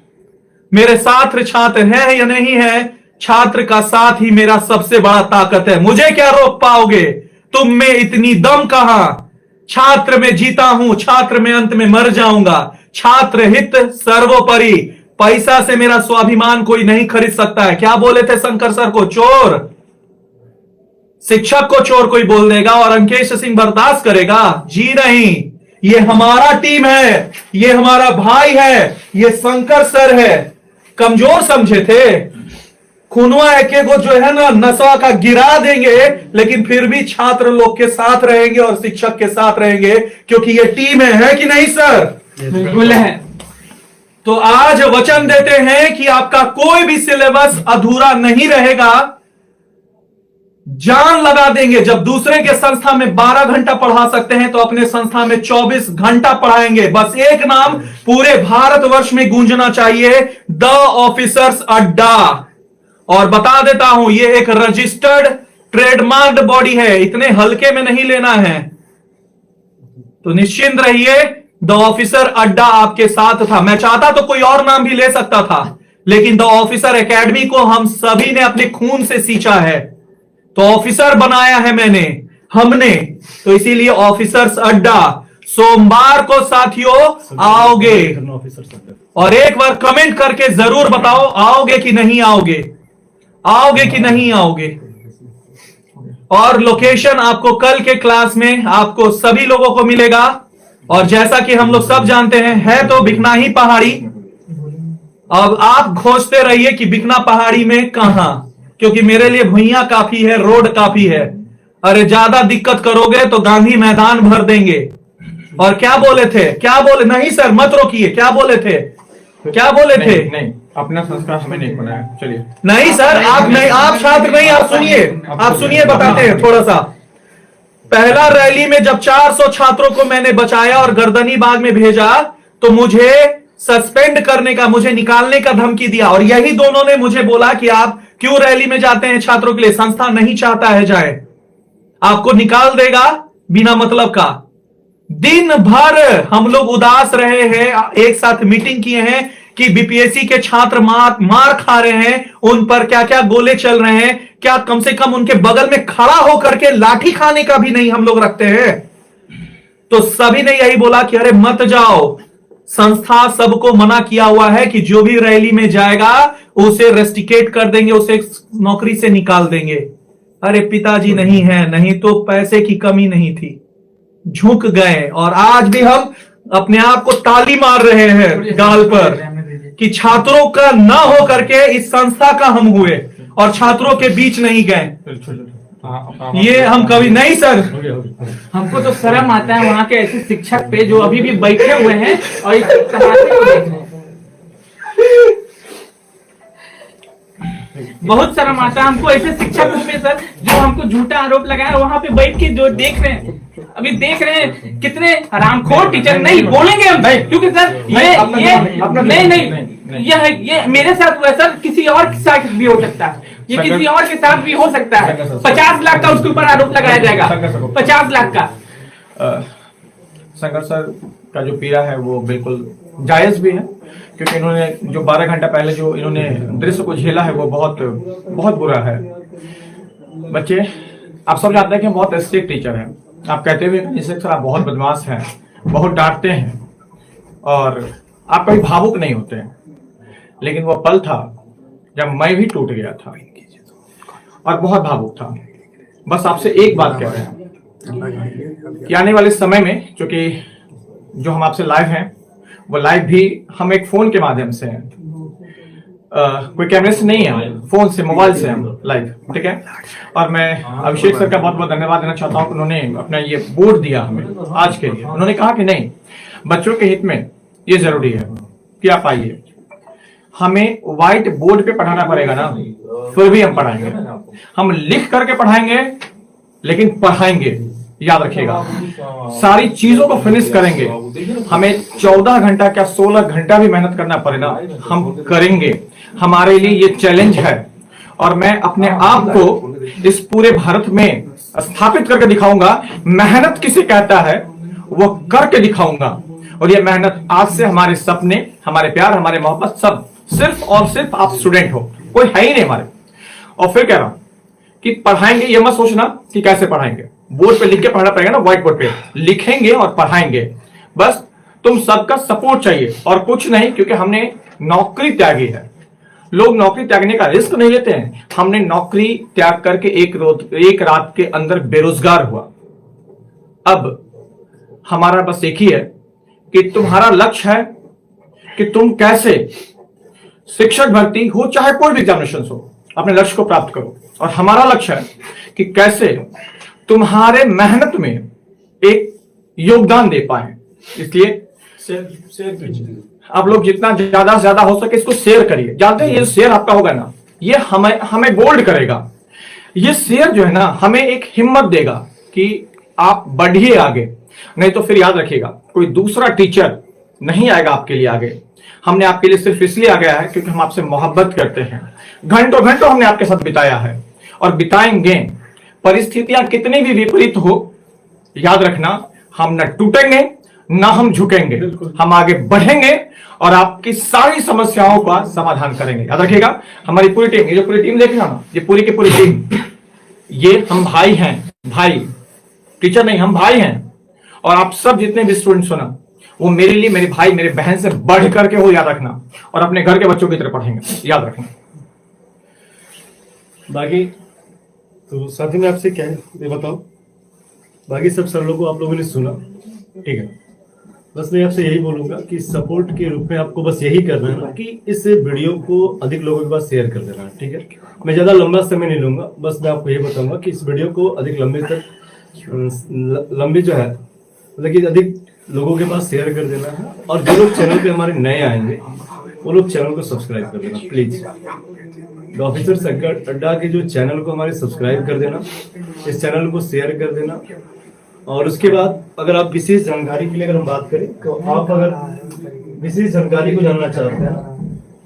मेरे साथ छात्र हैं या नहीं है। छात्र का साथ ही मेरा सबसे बड़ा ताकत है। मुझे क्या रोक पाओगे? तुम में इतनी दम कहां? छात्र में जीता हूं, छात्र में अंत में मर जाऊंगा। छात्र हित सर्वोपरि। पैसा से मेरा स्वाभिमान कोई नहीं खरीद सकता है। क्या बोले थे शंकर सर को? चोर, शिक्षक को चोर कोई बोल देगा और अंकेश सिंह बर्दाश्त करेगा? जी नहीं, ये हमारा टीम है, ये हमारा भाई है, ये शंकर सर है। कमजोर समझे थे? खुनवा एक को जो है ना नशा का गिरा देंगे, लेकिन फिर भी छात्र लोग के साथ रहेंगे और शिक्षक के साथ रहेंगे, क्योंकि ये टीम है कि नहीं सर? बिल्कुल है। तो आज वचन देते हैं कि आपका कोई भी सिलेबस अधूरा नहीं रहेगा। जान लगा देंगे। जब दूसरे के संस्था में 12 घंटा पढ़ा सकते हैं, तो अपने संस्था में 24 घंटा पढ़ाएंगे। बस एक नाम पूरे भारतवर्ष में गूंजना चाहिए, द ऑफिसर्स अड्डा। और बता देता हूं, ये एक रजिस्टर्ड ट्रेडमार्क्ड बॉडी है, इतने हल्के में नहीं लेना है। तो निश्चिंत रहिए, द ऑफिसर अड्डा आपके साथ था। मैं चाहता तो कोई और नाम भी ले सकता था, लेकिन द ऑफिसर एकेडमी को हम सभी ने अपने खून से सींचा है, तो ऑफिसर बनाया है हमने। तो इसीलिए ऑफिसर्स अड्डा। सोमवार को साथियों आओगे? और एक बार कमेंट करके जरूर बताओ, आओगे कि नहीं आओगे, आओगे कि नहीं आओगे। और लोकेशन आपको कल के क्लास में आपको सभी लोगों को मिलेगा। और जैसा कि हम लोग सब जानते हैं, है तो बिकनाही पहाड़ी। अब आप खोजते रहिए कि बिकना पहाड़ी में कहां, क्योंकि मेरे लिए भुइयां काफी है, रोड काफी है। अरे ज्यादा दिक्कत करोगे तो गांधी मैदान भर देंगे। और क्या बोले थे, क्या बोले, नहीं सर मत रोकिए, क्या बोले थे, क्या बोले थे? नहीं, अपना संस्कार हमें नहीं बनाया। चलिए। नहीं सर, आप नहीं, आप छात्र नहीं, आप सुनिए, आप सुनिए, बताते हैं थोड़ा सा। पहला रैली में जब 400 छात्रों को मैंने बचाया और गर्दनी बाग में भेजा तो मुझे सस्पेंड करने का, मुझे निकालने का धमकी दिया। और यही दोनों ने मुझे बोला कि आप क्यों रैली में जाते हैं छात्रों के लिए, संस्था नहीं चाहता है जाए, आपको निकाल देगा बिना मतलब का। दिन भर हम लोग उदास रहे हैं, एक साथ मीटिंग किए हैं कि बीपीएससी के छात्र मार खा रहे हैं, उन पर क्या क्या गोले चल रहे हैं, क्या कम से कम उनके बगल में खड़ा होकर के लाठी खाने का भी नहीं हम लोग रखते हैं। तो सभी ने यही बोला कि अरे मत जाओ, संस्था सबको मना किया हुआ है कि जो भी रैली में जाएगा उसे रेस्टिकेट कर देंगे, उसे नौकरी से निकाल देंगे। अरे पिताजी नहीं है, नहीं तो पैसे की कमी नहीं थी, झुक गए। और आज भी हम अपने आप को ताली मार रहे हैं गाल पर कि छात्रों का ना हो करके इस संस्था का हम हुए और छात्रों के बीच नहीं गए। ये हम कभी नहीं सर। हमको तो शर्म आता है वहाँ के ऐसे शिक्षक पे जो अभी भी बैठे हुए हैं और इस तमाशे को देख रहे हैं। बहुत शर्म आता है हमको ऐसे शिक्षकों पे सर, जो हमको झूठा आरोप लगाया, वहाँ पे बैठ के जो देख रहे हैं, अभी देख रहे हैं कितने हरामखोर टीचर। नहीं बोलेंगे हम, क्योंकि सर ये मेरे साथ हुआ सर, किसी और के साथ भी हो सकता है, ये किसी और के साथ भी हो सकता है। 50 लाख का उसके ऊपर आरोप लगाया जाएगा, 50 लाख का। शंकर सर का जो पीड़ा है वो बिल्कुल जायज भी है, क्योंकि इन्होंने जो 12 घंटा पहले जो इन्होंने दृश्य को झेला है वो बहुत बहुत बुरा है। बच्चे, आप सब जानते हैं कि हम बहुत स्ट्रिक्ट टीचर हैं। आप कहते हुए सर आप बहुत बदमाश हैं, बहुत डांटते हैं और आप कभी भावुक नहीं होते हैं, लेकिन वो पल था जब मैं भी टूट गया था और बहुत भावुक था। बस आपसे एक बात कह रहे हैं कि आने वाले समय में, क्योंकि जो हम आपसे लाइव हैं वो लाइव भी हम एक फोन के माध्यम से हैं, कोई कैमरे से नहीं है, फोन से, मोबाइल से हम लाइव, ठीक है। और मैं अभिषेक सर का बहुत बहुत धन्यवाद देना चाहता हूँ कि उन्होंने अपना ये बोर्ड दिया हमें आज के लिए। उन्होंने कहा कि नहीं, बच्चों के हित में ये जरूरी है कि आप आइए। हमें व्हाइट बोर्ड पे पढ़ाना पड़ेगा ना, फिर भी हम पढ़ाएंगे, हम लिख करके पढ़ाएंगे, लेकिन पढ़ाएंगे, याद रखिएगा। सारी चीजों को फिनिश करेंगे। हमें 14 घंटा क्या 16 घंटा भी मेहनत करना पड़े ना, हम करेंगे। हमारे लिए ये चैलेंज है और मैं अपने आप को इस पूरे भारत में स्थापित करके दिखाऊंगा। मेहनत किसे कहता है वो करके दिखाऊंगा। और ये मेहनत आज से हमारे सपने, हमारे प्यार, हमारे मोहब्बत सब सिर्फ और सिर्फ आप स्टूडेंट हो, कोई है ही नहीं हमारे। और फिर कह रहा हूं कि पढ़ाएंगे, ये मत सोचना कि कैसे पढ़ाएंगे, बोर्ड पे लिख के पढ़ना पड़ेगा ना, व्हाइट बोर्ड पे लिखेंगे और पढ़ाएंगे। बस तुम सबका सपोर्ट चाहिए और कुछ नहीं, क्योंकि हमने नौकरी त्यागी है। लोग नौकरी त्यागने का रिस्क नहीं लेते हैं, हमने नौकरी त्याग करके एक रात के अंदर बेरोजगार हुआ। अब हमारा बस एक ही है कि तुम्हारा लक्ष्य है कि तुम कैसे शिक्षक भर्ती हो, चाहे कोई भी एग्जामिनेशन हो, अपने लक्ष्य को प्राप्त करो। और हमारा लक्ष्य है कि कैसे तुम्हारे मेहनत में एक योगदान दे पाए। इसलिए शेयर आप लोग जितना ज्यादा से ज्यादा हो सके इसको शेयर करिए। जानते हैं ये शेयर आपका होगा ना, ये हमें बोल्ड करेगा। ये शेयर जो है ना हमें एक हिम्मत देगा कि आप बढ़िए आगे। नहीं तो फिर याद रखिएगा, कोई दूसरा टीचर नहीं आएगा आपके लिए आगे। हमने आपके लिए सिर्फ इसलिए आ गया है क्योंकि हम आपसे मोहब्बत करते हैं। घंटों घंटों हमने आपके साथ बिताया है और बिताएंगे। परिस्थितियां कितनी भी विपरीत हो, याद रखना, हम न टूटेंगे ना हम झुकेंगे, हम आगे बढ़ेंगे और आपकी सारी समस्याओं का समाधान करेंगे। याद रखिएगा, हमारी पूरी टीम, ये जो पूरी टीम देख रहे हो ना, ये पूरी की पूरी टीम, ये हम भाई हैं, भाई, टीचर नहीं, हम भाई हैं। और आप सब जितने भी स्टूडेंट्स हो ना, वो मेरे लिए मेरे भाई मेरे बहन से बढ़ करके हो, याद रखना। और अपने घर के बच्चों की तरह पढ़ेंगे, याद रखना। बाकी तो साथी में आपसे क्या है ये बताओ। बाकी सब सर लोगों को आप लोगों ने सुना, ठीक है। बस मैं आपसे यही बोलूंगा कि सपोर्ट के रूप में आपको बस यही करना है ना कि इस वीडियो को अधिक लोगों के पास शेयर कर देना है, ठीक है। मैं ज्यादा लंबा समय नहीं लूंगा, बस मैं आपको ये बताऊंगा कि इस वीडियो को अधिक लंबी जो है मतलब कि अधिक लोगों के पास शेयर कर देना है। और जो लोग चैनल पे हमारे नए आएंगे वो लोग चैनल को सब्सक्राइब कर देना प्लीज। द ऑफिसर संकट अड्डा के जो चैनल को हमारे सब्सक्राइब कर देना, इस चैनल को शेयर कर देना। और उसके बाद अगर आप विशेष जानकारी के लिए अगर हम बात करें तो आप अगर विशेष जानकारी को जानना चाहते हैं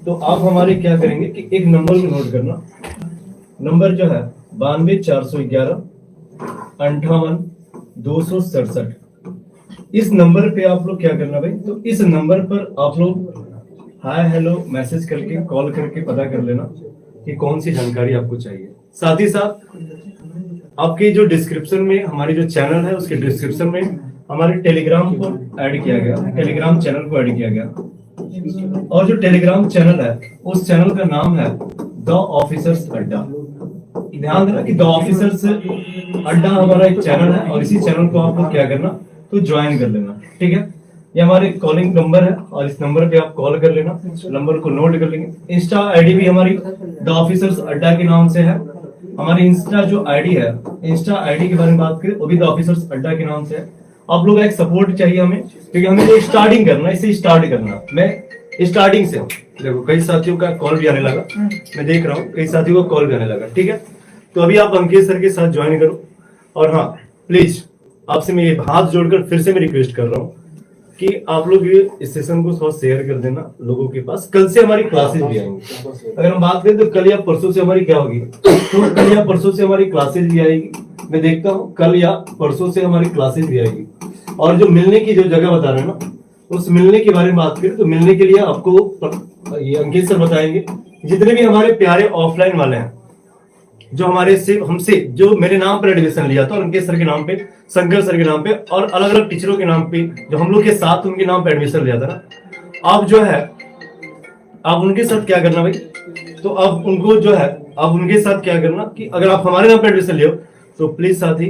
तो आप हमारे क्या करेंगे कि एक नंबर को नोट करना। नंबर जो है 92 411 58 267। इस नंबर पे आप लोग क्या करना भाई, तो इस नंबर पर आप लोग हाय हेलो मैसेज करके कॉल करके पता कर लेना कि कौन सी जानकारी आपको चाहिए। साथ ही साथ आपके जो डिस्क्रिप्शन में हमारी जो चैनल है उसके डिस्क्रिप्शन में हमारे टेलीग्राम को ऐड किया गया, टेलीग्राम चैनल को ऐड किया गया। और जो टेलीग्राम चैनल है उस चैनल का नाम है द ऑफिसर्स अड्डा। ध्यान देना कि द ऑफिसर्स अड्डा हमारा एक चैनल है और इसी चैनल को आपको क्या करना तो ज्वाइन कर लेना, ठीक है। ये हमारे कॉलिंग नंबर है और इस नंबर पे आप कॉल कर लेना, नंबर को नोट कर लेंगे। इंस्टा आईडी भी हमारी द ऑफिसर्स अड्डा के नाम से है। हमारी इंस्टा जो आईडी है, इंस्टा आईडी के बारे में बात करें वो भी द ऑफिसर्स अड्डा के नाम से है। आप लोग एक सपोर्ट चाहिए हमें, क्योंकि हमें तो स्टार्टिंग करना, इसे स्टार्ट करना। मैं स्टार्टिंग से देखो कई साथियों का कॉल भी आने लगा, मैं देख रहा हूँ कई साथियों को कॉल भी आने लगा, ठीक है। तो अभी आप अंकित सर के साथ ज्वाइन करो। और हाँ प्लीज आपसे मैं ये हाथ जोड़कर फिर से मैं रिक्वेस्ट कर रहा हूँ कि आप लोग ये इस सेशन को थोड़ा शेयर कर देना लोगों के पास। कल से हमारी क्लासेस भी आएंगी। अगर हम बात करें तो कल या परसों से हमारी क्या होगी, तो कल या परसों से हमारी क्लासेस भी आएगी। मैं देखता हूँ कल या परसों से हमारी क्लासेस भी आएगी। और जो मिलने की जो जगह बता रहे हैं ना, उस मिलने के बारे में बात करें तो मिलने के लिए आपको ये अंकित सर बताएंगे। जितने भी हमारे प्यारे ऑफलाइन वाले हैं जो हमारे से हमसे जो मेरे नाम पर एडमिशन लिया था, और अंकित सर के नाम पे, शंकर सर के नाम पे और अलग अलग टीचरों के नाम पे जो हम लोग के साथ उनके नाम पे एडमिशन लिया था ना, आप जो है आप उनके साथ क्या करना भाई, तो आप उनको जो है आप उनके साथ क्या करना कि अगर आप हमारे नाम पे एडमिशन लियो तो प्लीज साथी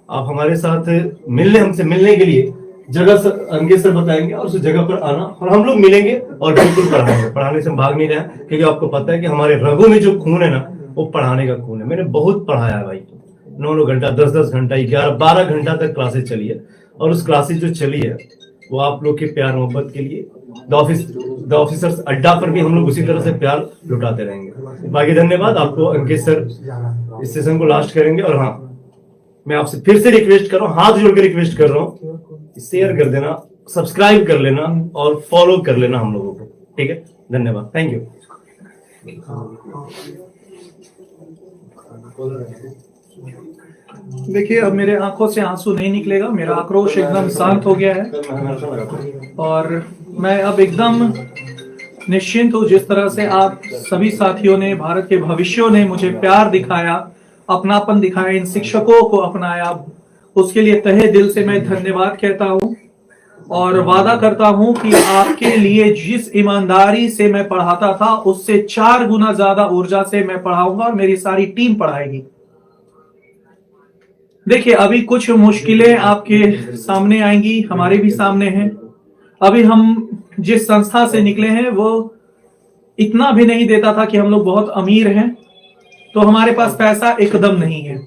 आप हमारे साथ मिलने, हमसे मिलने के लिए जगह सर अंकित सर बताएंगे और उस जगह पर आना और हम लोग मिलेंगे और बिल्कुल पढ़ाएंगे। पढ़ाने से हम भाग नहीं रहे हैं, क्योंकि आपको पता है कि हमारे रगों में जो खून है ना वो पढ़ाने का खून है। मैंने बहुत पढ़ाया है भाई, 9 घंटा 10 घंटा 11-12 घंटा तक क्लासेस चली है। और उस क्लासेस जो चली है वो आप लोग के प्यार मोहब्बत के लिए द ऑफिसर्स अड्डा पर भी हम लोग उसी तरह से प्यार लुटाते रहेंगे। बाकी धन्यवाद आपको। अंकित सर इस सेशन को लास्ट करेंगे। और हाँ मैं आपसे फिर से रिक्वेस्ट कर रहा हूँ, हाथ जोड़कर रिक्वेस्ट कर रहा हूँ, शेयर कर देना, सब्सक्राइब कर लेना और फॉलो कर लेना हम लोगों को, ठीक है। धन्यवाद, थैंक यू। देखिए अब मेरे आंखों से आंसू नहीं निकलेगा, मेरा आक्रोश एकदम शांत हो गया है और मैं अब एकदम निश्चिंत हूँ। जिस तरह से आप सभी साथियों ने, भारत के भविष्यों ने मुझे प्यार दिखाया, अपनापन दिखाया, इन शिक्षकों को अपनाया, उसके लिए तहे दिल से मैं धन्यवाद कहता हूँ। और वादा करता हूं कि आपके लिए जिस ईमानदारी से मैं पढ़ाता था उससे 4 गुना ज्यादा ऊर्जा से मैं पढ़ाऊंगा और मेरी सारी टीम पढ़ाएगी। देखिए अभी कुछ मुश्किलें आपके सामने आएंगी, हमारे भी सामने हैं। अभी हम जिस संस्था से निकले हैं वो इतना भी नहीं देता था कि हम लोग बहुत अमीर हैं, तो हमारे पास पैसा एकदम नहीं है।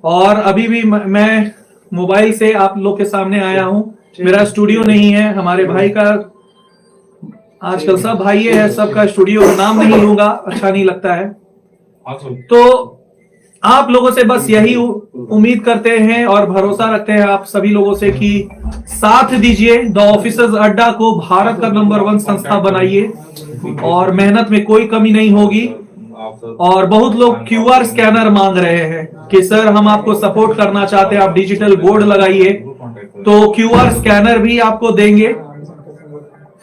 और अभी भी मैं मोबाइल से आप लोग के सामने आया हूं, मेरा स्टूडियो नहीं है। हमारे भाई का, आजकल सब भाई है, सबका स्टूडियो का नाम नहीं लूंगा, अच्छा नहीं लगता है। तो आप लोगों से बस यही उम्मीद करते हैं और भरोसा रखते हैं आप सभी लोगों से कि साथ दीजिए, द ऑफिसर्स अड्डा को भारत का नंबर 1 संस्था बनाइए और मेहनत में कोई कमी नहीं होगी। और बहुत लोग QR स्कैनर मांग रहे हैं कि सर हम आपको सपोर्ट करना चाहते हैं, आप डिजिटल बोर्ड लगाइए, तो QR स्कैनर भी आपको देंगे,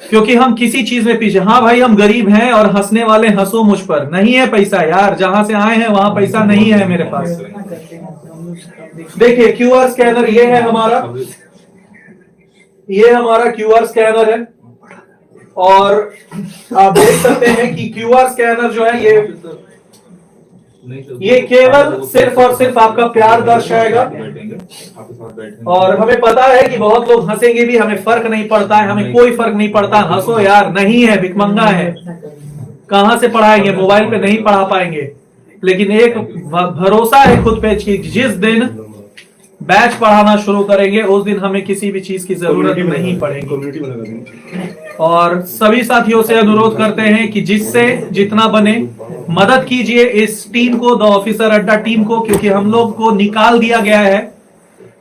क्योंकि हम किसी चीज में पीछे। हाँ भाई हम गरीब हैं और हंसने वाले हंसो मुझ पर, नहीं है पैसा यार, जहां से आए हैं वहां पैसा नहीं है मेरे पास। देखिए QR स्कैनर ये है हमारा, ये हमारा QR स्कैनर है और आप देख सकते हैं कि QR स्कैनर जो है ये केवल सिर्फ और सिर्फ आपका प्यार दर्शाएगा। और हमें पता है कि बहुत लोग हंसेंगे भी, हमें फर्क नहीं पड़ता है, हमें कोई फर्क नहीं पड़ता, हंसो यार, नहीं है, भिखमंगा है, कहां से पढ़ाएंगे, मोबाइल पे नहीं पढ़ा पाएंगे। लेकिन एक भरोसा है खुद पे कि जिस दिन बैच पढ़ाना शुरू करेंगे उस दिन हमें किसी भी चीज की जरूरत नहीं पड़ेगी। कम्युनिटी बना देंगे। और सभी साथियों से अनुरोध करते हैं कि जिससे जितना बने मदद कीजिए इस टीम को, द ऑफिसर अड्डा टीम को, क्योंकि हम लोग को निकाल दिया गया है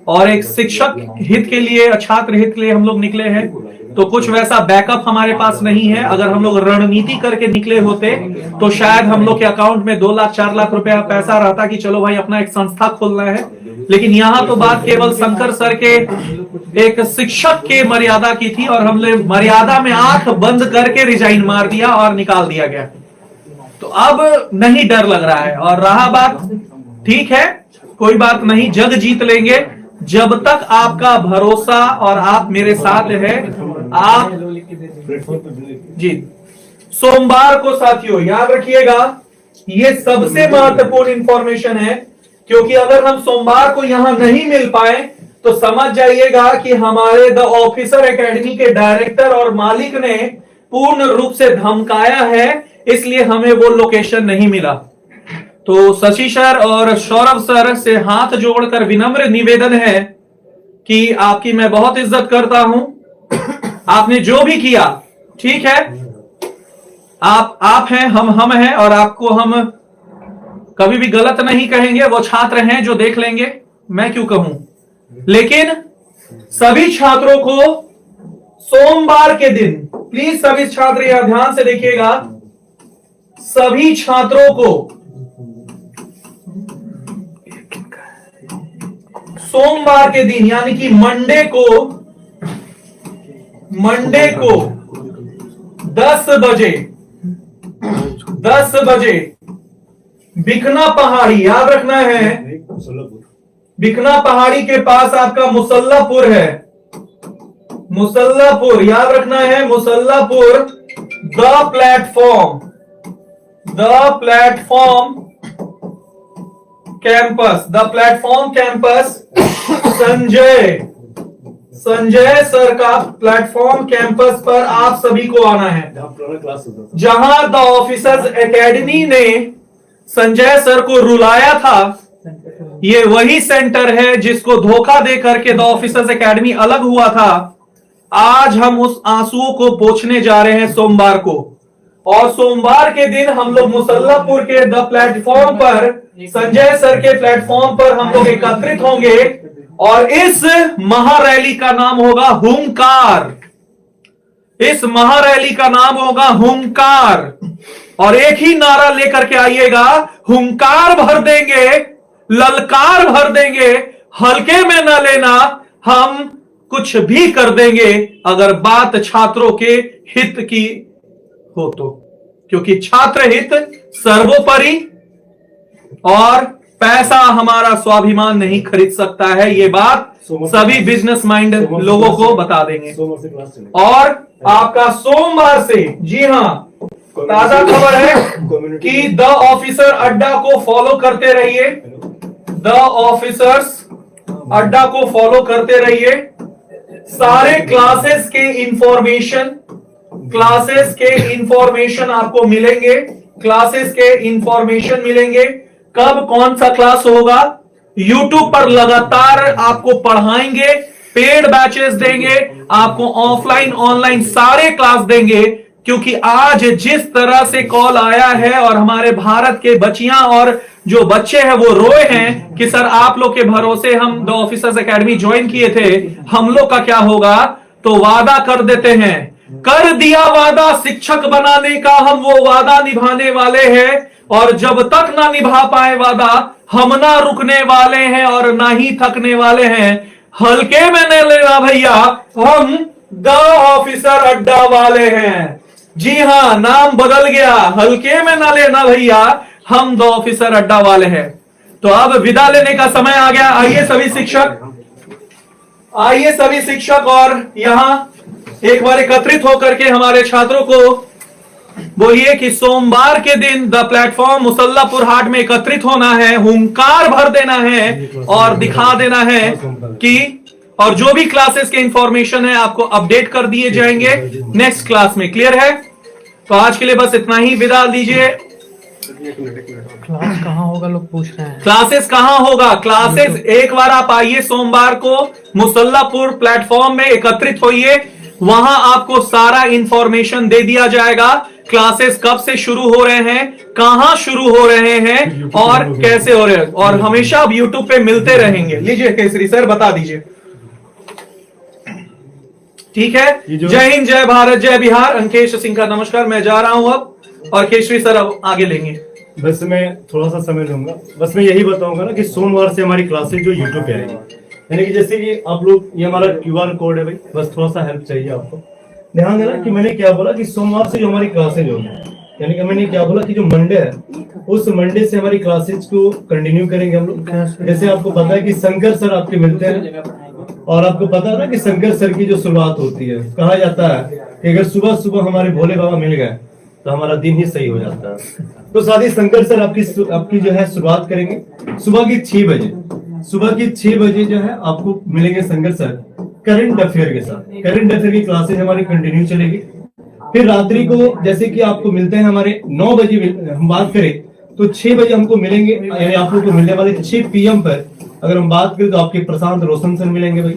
और एक शिक्षक हित के लिए, छात्र हित के लिए हम लोग निकले हैं। तो कुछ वैसा बैकअप हमारे पास नहीं है। अगर हम लोग रणनीति करके निकले होते तो शायद हम लोग के अकाउंट में 2 लाख 4 लाख रुपया पैसा रहता कि चलो भाई अपना एक संस्था खोलना है। लेकिन यहाँ तो बात केवल शंकर सर के एक शिक्षक के मर्यादा की थी और हमने मर्यादा में आंख बंद करके रिजाइन मार दिया और निकाल दिया गया। तो अब नहीं डर लग रहा है। और रहा बात, ठीक है, कोई बात नहीं, जग जीत लेंगे जब तक आपका भरोसा और आप मेरे साथ है। आप जी सोमवार को साथियों याद रखिएगा, ये सबसे महत्वपूर्ण इंफॉर्मेशन है, क्योंकि अगर हम सोमवार को यहां नहीं मिल पाए तो समझ जाइएगा कि हमारे द ऑफिसर एकेडमी के डायरेक्टर और मालिक ने पूर्ण रूप से धमकाया है, इसलिए हमें वो लोकेशन नहीं मिला। तो शशि सर और सौरभ सर से हाथ जोड़कर विनम्र निवेदन है कि आपकी मैं बहुत इज्जत करता हूं, आपने जो भी किया ठीक है, आप हैं, हम हैं, और आपको हम कभी भी गलत नहीं कहेंगे। वो छात्र हैं जो देख लेंगे, मैं क्यों कहूं। लेकिन सभी छात्रों को सोमवार के दिन, प्लीज सभी छात्र यहां ध्यान से देखिएगा, सभी छात्रों को सोमवार के दिन यानी कि मंडे को 10 बजे बिकना पहाड़ी, याद रखना है, बिकना पहाड़ी के पास आपका मुसल्लापुर है, मुसल्लापुर याद रखना है, Musallapur, the platform campus Sanjay sir का प्लेटफॉर्म कैंपस पर आप सभी को आना है, जहां द ऑफिसर्स एकेडमी ने संजय सर को रुलाया था। ये वही सेंटर है जिसको धोखा दे करके द ऑफिसर्स एकेडमी अलग हुआ था। आज हम उस आंसुओं को पोंछने जा रहे हैं सोमवार को, और सोमवार के दिन हम लोग मुसल्लापुर के द प्लेटफॉर्म पर, संजय सर के प्लेटफॉर्म पर हम लोग एकत्रित होंगे और इस महारैली का नाम होगा हुंकार। इस महारैली का नाम होगा हुंकार, और एक ही नारा लेकर के आइएगा, हुंकार भर देंगे, ललकार भर देंगे, हल्के में न लेना, हम कुछ भी कर देंगे अगर बात छात्रों के हित की हो तो, क्योंकि छात्र हित सर्वोपरि और पैसा हमारा स्वाभिमान नहीं खरीद सकता है। ये बात सभी बिजनेस माइंड लोगों को बता देंगे। और आपका सोमवार से, जी हां, ताजा खबर है कि द ऑफिसर अड्डा को फॉलो करते रहिए, द ऑफिसर्स अड्डा को फॉलो करते रहिए। सारे क्लासेस के इंफॉर्मेशन आपको मिलेंगे, क्लासेस के इंफॉर्मेशन मिलेंगे। कब कौन सा क्लास होगा, YouTube पर लगातार आपको पढ़ाएंगे, पेड बैचेस देंगे, आपको ऑफलाइन ऑनलाइन सारे क्लास देंगे। क्योंकि आज जिस तरह से कॉल आया है और हमारे भारत के बच्चियां और जो बच्चे हैं वो रोए हैं कि सर आप लोग के भरोसे हम द ऑफिसर्स एकेडमी ज्वाइन किए थे, हम लोग का क्या होगा। तो वादा कर देते हैं, कर दिया वादा शिक्षक बनाने का, हम वो वादा निभाने वाले हैं, और जब तक ना निभा पाए वादा हम ना रुकने वाले हैं और ना ही थकने वाले हैं। हल्के में नहीं लेना भैया, हम द ऑफिसर अड्डा वाले हैं। जी हां, नाम बदल गया, हल्के में ना लेना भैया, हम द ऑफिसर अड्डा वाले हैं। तो अब विदा लेने का समय आ गया। आइए सभी शिक्षक और यहां एक बार एकत्रित होकर के हमारे छात्रों को बोलिए कि सोमवार के दिन द प्लेटफॉर्म मुसल्लापुर हाट में एकत्रित होना है, हुंकार भर देना है और दिखा देना है कि, और जो भी क्लासेस के इंफॉर्मेशन है आपको अपडेट कर दिए जाएंगे नेक्स्ट क्लास में। क्लियर है? तो आज के लिए बस इतना ही, विदा दीजिए। क्लास कहाँ होगा लोग पूछ रहे हैं। क्लासेस कहाँ होगा? क्लासेस एक बार आप आइए सोमवार को मुसल्लापुर प्लेटफॉर्म में एकत्रित होइए, वहां आपको सारा इंफॉर्मेशन दे दिया जाएगा। क्लासेस कब से शुरू हो रहे हैं, कहां शुरू हो रहे हैं और कैसे हो रहे हैं, और हमेशा आप यूट्यूब पे मिलते रहेंगे। लीजिए केसरी सर बता दीजिए। ठीक है, जय हिंद, जय भारत, जय बिहार। अंकेश सिंह का नमस्कार। मैं जा रहा हूं अब, और केसरी सर अब आगे लेंगे। बस मैं थोड़ा सा समय लूंगा, बस मैं यही बताऊंगा ना कि सोमवार से हमारी क्लासेज जो यूट्यूब पे आएगी, यानी कि जैसे कि आप लोग, ये हमारा QR कोड है भाई, बस थोड़ा सा हेल्प चाहिए आपको। ध्यान देना कि मैंने क्या बोला कि सोमवार से जो हमारी क्लासेज होगी, यानी कि मैंने क्या बोला कि जो मंडे है उस मंडे से हमारी क्लासेज को कंटिन्यू करेंगे हम लोग। जैसे आपको पता है कि शंकर सर आपके मिलते हैं, और आपको पता है ना कि शंकर सर की जो शुरुआत होती है, कहा जाता है कि अगर सुबह सुबह हमारे भोले बाबा मिल गए तो हमारा दिन ही सही हो जाता है। तो साथ ही शंकर सर आपकी जो है शुरुआत करेंगे सुबह की 6 बजे। सुबह की 6 बजे जो है आपको मिलेंगे शंकर सर करंट अफेयर के साथ। करंट अफेयर की क्लासेज हमारी कंटिन्यू चलेगी। फिर रात्रि को जैसे कि आपको मिलते हैं हमारे 9 बजे, हम बात करें तो 6 बजे हमको मिलेंगे, यानी आप लोग को मिलने वाले 6 PM पर अगर हम बात करें तो आपके प्रशांत रोशन सर मिलेंगे भाई,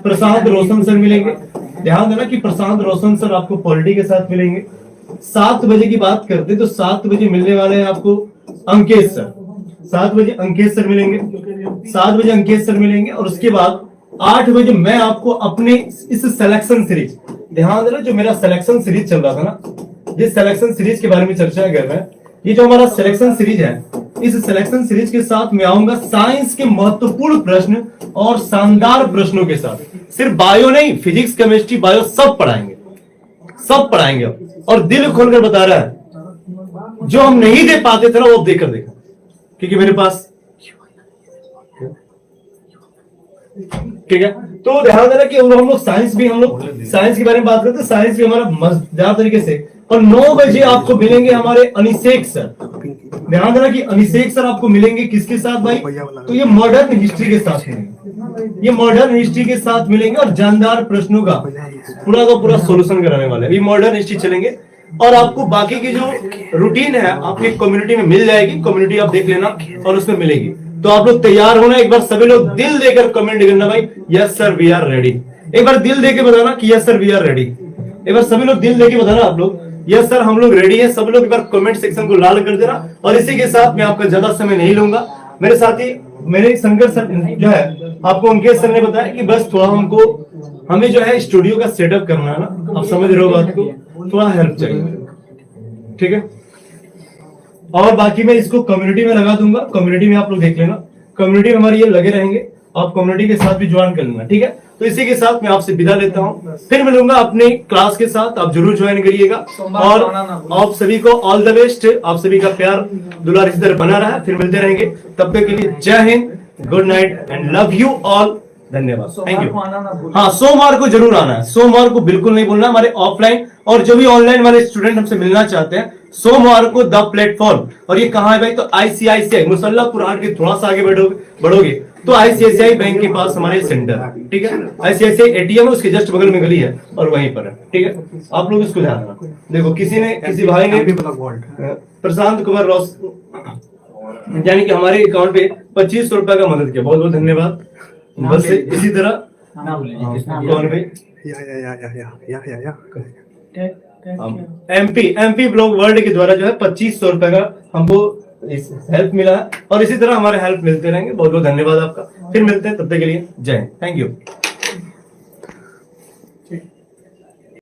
प्रशांत रोशन सर मिलेंगे। ध्यान देना कि प्रशांत रोशन सर आपको पॉलिटी के साथ मिलेंगे। 7 बजे की बात करते तो 7 बजे मिलने वाले हैं आपको अंकेश सर। 7 बजे अंकेश सर मिलेंगे, 7 बजे अंकेश सर मिलेंगे। और उसके बाद 8 बजे मैं आपको अपने इस सिलेक्शन सीरीज, ध्यान देना जो मेरा सिलेक्शन सीरीज चल रहा था ना, जिस सिलेक्शन सीरीज के बारे में चर्चा कर रहा है, ये जो हमारा सिलेक्शन सीरीज है, इस सिलेक्शन सीरीज के साथ मैं आऊंगा साइंस के महत्वपूर्ण प्रश्न और शानदार प्रश्नों के साथ। सिर्फ बायो नहीं, फिजिक्स, केमिस्ट्री, बायो सब पढ़ाएंगे, सब पढ़ाएंगे। और दिल खोलकर बता रहा है, जो हम नहीं दे पाते थे ना वो देकर देखा, क्योंकि मेरे पास, ठीक है। तो ध्यान देना कि हम लोग साइंस भी, हम लोग साइंस के बारे में बात करते हैं, साइंस भी हमारा मजेदार तरीके से। और 9 बजे आपको मिलेंगे हमारे अनिशेक सर। ध्यान देना कि अनिशेक सर आपको मिलेंगे किसके साथ भाई? तो ये मॉडर्न हिस्ट्री के साथ मिलेंगे, ये मॉडर्न हिस्ट्री के साथ मिलेंगे और जानदार प्रश्नों का पूरा का पूरा सोल्यूशन कराने वाले हैं। ये मॉडर्न हिस्ट्री चलेंगे। और आपको बाकी की जो रूटीन है आपकी कम्युनिटी में मिल जाएगी, कम्युनिटी आप देख लेना और उसमें मिलेगी। तो आप लोग तैयार होना, एक बार सभी लोग दिल देकर कमेंट करना भाई, yes sir we are ready. एक बार दिल देके बताना कि yes sir we are ready. एक बार सभी लोग दिल देके बताना आप लोग, यस सर हम लोग रेडी है। सब लोग एक बार कमेंट सेक्शन को लाल कर देना। और इसी के साथ मैं आपका ज्यादा समय नहीं लूंगा। मेरे साथी मेरे शंकर सर जो है, आपको अंकेश सर ने बताया कि बस थोड़ा हमें जो है स्टूडियो का सेटअप करना है ना, आप समझ रहे हो बात को, थोड़ा हेल्प चाहिए, ठीक है। और बाकी मैं इसको कम्युनिटी में लगा दूंगा, कम्युनिटी में आप लोग देख लेना, कम्युनिटी में हमारे ये लगे रहेंगे, आप कम्युनिटी के साथ भी ज्वाइन कर लेना, ठीक है। तो इसी के साथ मैं आपसे विदा लेता हूँ, फिर मिलूंगा अपने क्लास के साथ, आप जरूर ज्वाइन करिएगा। और आप सभी को ऑल द बेस्ट, आप सभी का प्यार दुलार इस तरह बना रहा है, फिर मिलते रहेंगे। तब तक के लिए जय Hind, good night and love you all, धन्यवाद, थैंक यू। हाँ, सोमवार को जरूर आना है, सोमवार को बिल्कुल नहीं भूलना। हमारे ऑफलाइन और जो भी ऑनलाइन वाले स्टूडेंट हमसे मिलना चाहते हैं, सोमवार को द प्लेटफॉर्म। और ये कहाँ है भाई? तो ICICI मुसल्लापुर हाट के थोड़ा सा आगे बढ़ोगे तो ICICI बैंक के पास हमारे सेंटर है, ठीक है। ICICI ATM है, उसके जस्ट बगल में गली है और वहीं पर है, ठीक है। आप लोग इसको ध्यान रखना। देखो किसी भाई ने प्रशांत कुमार रॉस यानी कि हमारे अकाउंट पे 2500 रुपए का मदद किया, बहुत बहुत धन्यवाद। बस इसी तरह कौन भाई? MP ब्लॉग वर्ल्ड के द्वारा जो है 2500 रुपए का हमको हेल्प मिला है। और इसी तरह हमारे हेल्प मिलते रहेंगे। बहुत बहुत धन्यवाद आपका। फिर मिलते हैं, तब तक के लिए जय हिंद, थैंक यू।